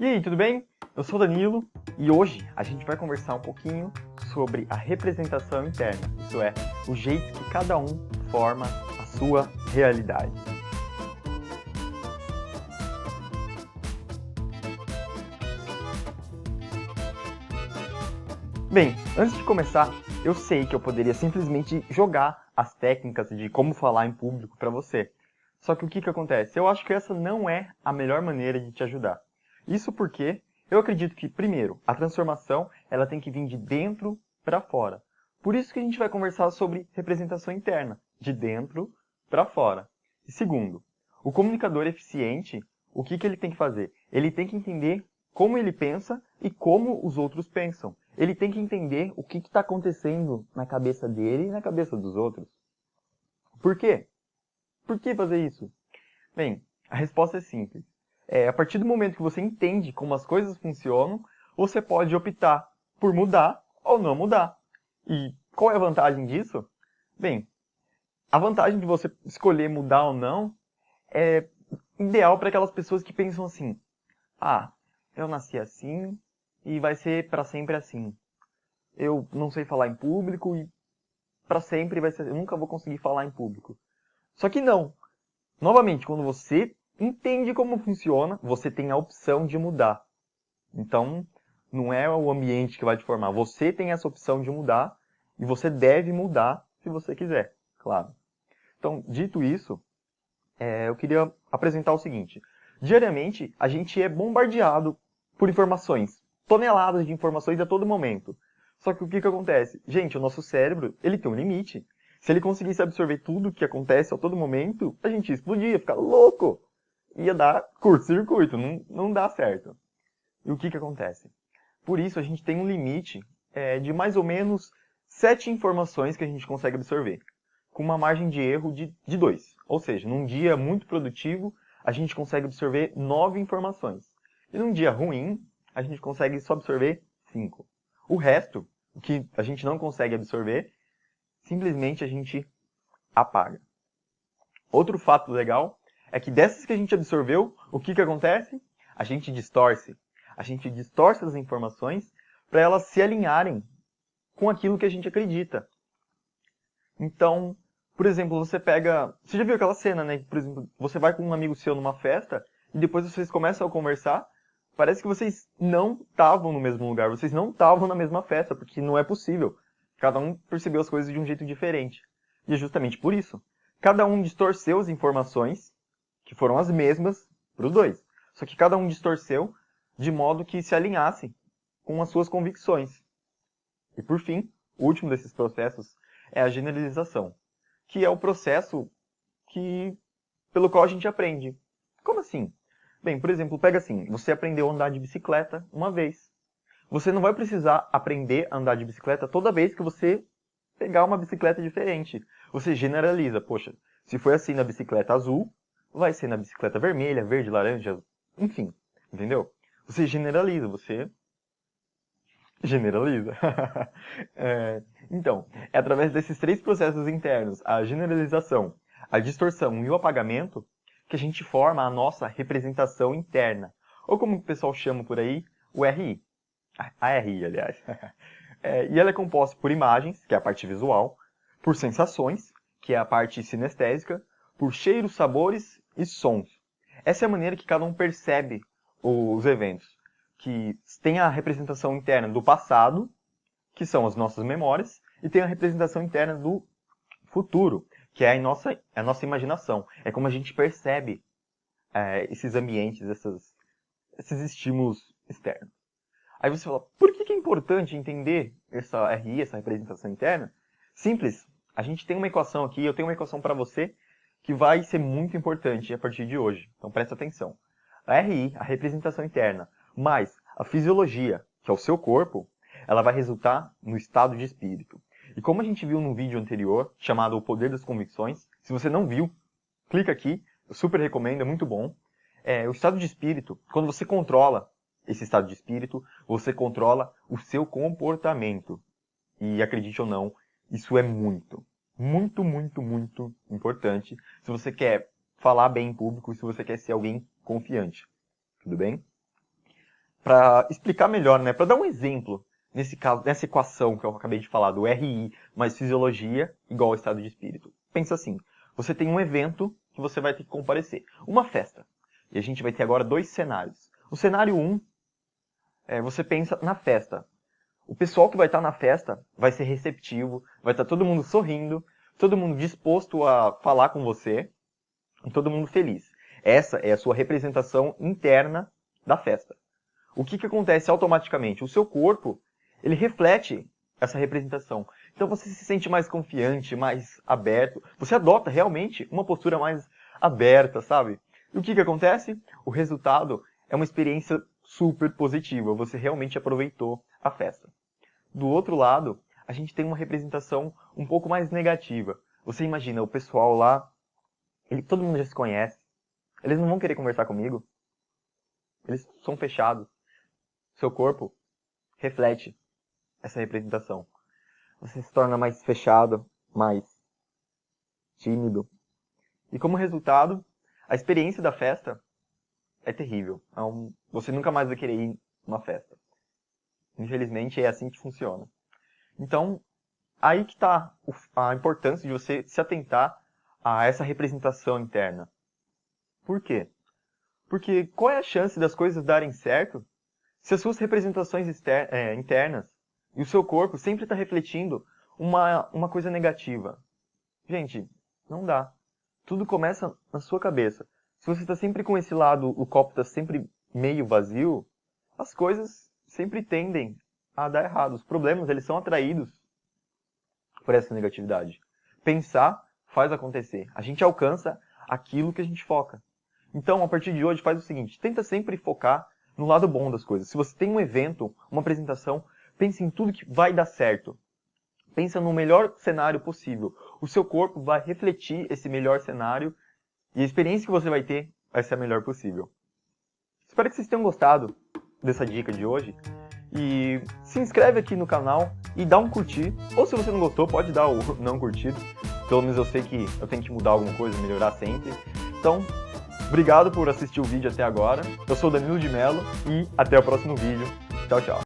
E aí, tudo bem? Eu sou o Danilo e hoje a gente vai conversar um pouquinho sobre a representação interna, isso é, o jeito que cada um forma a sua realidade. Bem, antes de começar, eu sei que eu poderia simplesmente jogar as técnicas de como falar em público para você. Só que o que acontece? Eu acho que essa não é a melhor maneira de te ajudar. Isso porque eu acredito que, primeiro, a transformação ela tem que vir de dentro para fora. Por isso que a gente vai conversar sobre representação interna, de dentro para fora. E segundo, o comunicador eficiente, o que ele tem que fazer? Ele tem que entender como ele pensa e como os outros pensam. Ele tem que entender o que está acontecendo na cabeça dele e na cabeça dos outros. Por quê? Por que fazer isso? Bem, a resposta é simples. A partir do momento que você entende como as coisas funcionam, você pode optar por mudar ou não mudar. E qual é a vantagem disso? Bem, a vantagem de você escolher mudar ou não é ideal para aquelas pessoas que pensam assim: ah, eu nasci assim e vai ser para sempre assim. Eu não sei falar em público e para sempre vai ser, eu nunca vou conseguir falar em público. Só que não. Novamente, quando você entende como funciona, você tem a opção de mudar. Então, não é o ambiente que vai te formar. Você tem essa opção de mudar e você deve mudar se você quiser, claro. Então, dito isso, eu queria apresentar o seguinte. Diariamente, a gente é bombardeado por informações, toneladas de informações a todo momento. Só que o que acontece? Gente, o nosso cérebro, ele tem um limite. Se ele conseguisse absorver tudo o que acontece a todo momento, a gente ia explodir, ia ficar louco. Ia dar curto-circuito, não dá certo. E o que acontece? Por isso, a gente tem um limite de mais ou menos 7 informações que a gente consegue absorver, com uma margem de erro de 2. Ou seja, num dia muito produtivo, a gente consegue absorver 9 informações. E num dia ruim, a gente consegue só absorver 5. O resto, o que a gente não consegue absorver, simplesmente a gente apaga. Outro fato legal é que dessas que a gente absorveu, o que acontece? A gente distorce. A gente distorce as informações para elas se alinharem com aquilo que a gente acredita. Então, por exemplo, você pega... Você já viu aquela cena, né? Por exemplo, você vai com um amigo seu numa festa e depois vocês começam a conversar. Parece que vocês não estavam no mesmo lugar, vocês não estavam na mesma festa, porque não é possível. Cada um percebeu as coisas de um jeito diferente. E é justamente por isso. Cada um distorceu as informações, que foram as mesmas para os dois. Só que cada um distorceu de modo que se alinhasse com as suas convicções. E por fim, o último desses processos é a generalização, que é o processo pelo qual a gente aprende. Como assim? Bem, por exemplo, pega assim, você aprendeu a andar de bicicleta uma vez. Você não vai precisar aprender a andar de bicicleta toda vez que você pegar uma bicicleta diferente. Você generaliza, poxa, se foi assim na bicicleta azul, vai ser na bicicleta vermelha, verde, laranja, enfim, entendeu? Você generaliza, você generaliza. Então, é através desses 3 processos internos, a generalização, a distorção e o apagamento, que a gente forma a nossa representação interna. Ou como o pessoal chama por aí, o RI. A RI, aliás. E ela é composta por imagens, que é a parte visual, por sensações, que é a parte sinestésica, por cheiros, sabores e sons. Essa é a maneira que cada um percebe os eventos, que tem a representação interna do passado, que são as nossas memórias, e tem a representação interna do futuro, que é a nossa imaginação. É como a gente percebe esses ambientes, esses estímulos externos. Aí você fala, por que é importante entender essa RI, essa representação interna? Simples. A gente tem uma equação aqui, eu tenho uma equação para você que vai ser muito importante a partir de hoje. Então presta atenção. A RI, a representação interna, mais a fisiologia, que é o seu corpo, ela vai resultar no estado de espírito. E como a gente viu no vídeo anterior, chamado O Poder das Convicções, se você não viu, clica aqui, eu super recomendo, é muito bom. O estado de espírito, quando você controla esse estado de espírito, você controla o seu comportamento. E acredite ou não, isso é muito, muito, muito, muito importante se você quer falar bem em público e se você quer ser alguém confiante. Tudo bem? para explicar melhor, né, para dar um exemplo, nesse caso, nessa equação que eu acabei de falar, do RI mais fisiologia igual ao estado de espírito. Pensa assim, você tem um evento que você vai ter que comparecer, uma festa. E a gente vai ter agora 2 cenários. O cenário 1, você pensa na festa. O pessoal que vai estar na festa vai ser receptivo, vai estar todo mundo sorrindo, todo mundo disposto a falar com você, e todo mundo feliz. Essa é a sua representação interna da festa. O que acontece automaticamente? O seu corpo, ele reflete essa representação. Então você se sente mais confiante, mais aberto. Você adota realmente uma postura mais aberta, sabe? E o que acontece? O resultado é uma experiência super positiva. Você realmente aproveitou a festa. Do outro lado, a gente tem uma representação um pouco mais negativa. Você imagina, o pessoal lá, todo mundo já se conhece. Eles não vão querer conversar comigo. Eles são fechados. Seu corpo reflete essa representação. Você se torna mais fechado, mais tímido. E como resultado, a experiência da festa é terrível. Você nunca mais vai querer ir numa festa. Infelizmente é assim que funciona. Então, aí que está a importância de você se atentar a essa representação interna. Por quê? Porque qual é a chance das coisas darem certo se as suas representações internas e o seu corpo sempre está refletindo uma coisa negativa? Gente, não dá. Tudo começa na sua cabeça. Se você está sempre com esse lado, o copo está sempre meio vazio, as coisas sempre tendem a dar errado. Os problemas, eles são atraídos por essa negatividade. Pensar faz acontecer. A gente alcança aquilo que a gente foca. Então, a partir de hoje, faz o seguinte, tenta sempre focar no lado bom das coisas. Se você tem um evento, uma apresentação, pense em tudo que vai dar certo. Pensa no melhor cenário possível. O seu corpo vai refletir esse melhor cenário e a experiência que você vai ter vai ser a melhor possível. Espero que vocês tenham gostado dessa dica de hoje. E se inscreve aqui no canal e dá um curtir. Ou se você não gostou, pode dar o não curtido. Pelo menos eu sei que eu tenho que mudar alguma coisa, melhorar sempre. Então, obrigado por assistir o vídeo até agora. Eu sou o Danilo de Mello e até o próximo vídeo. Tchau, tchau.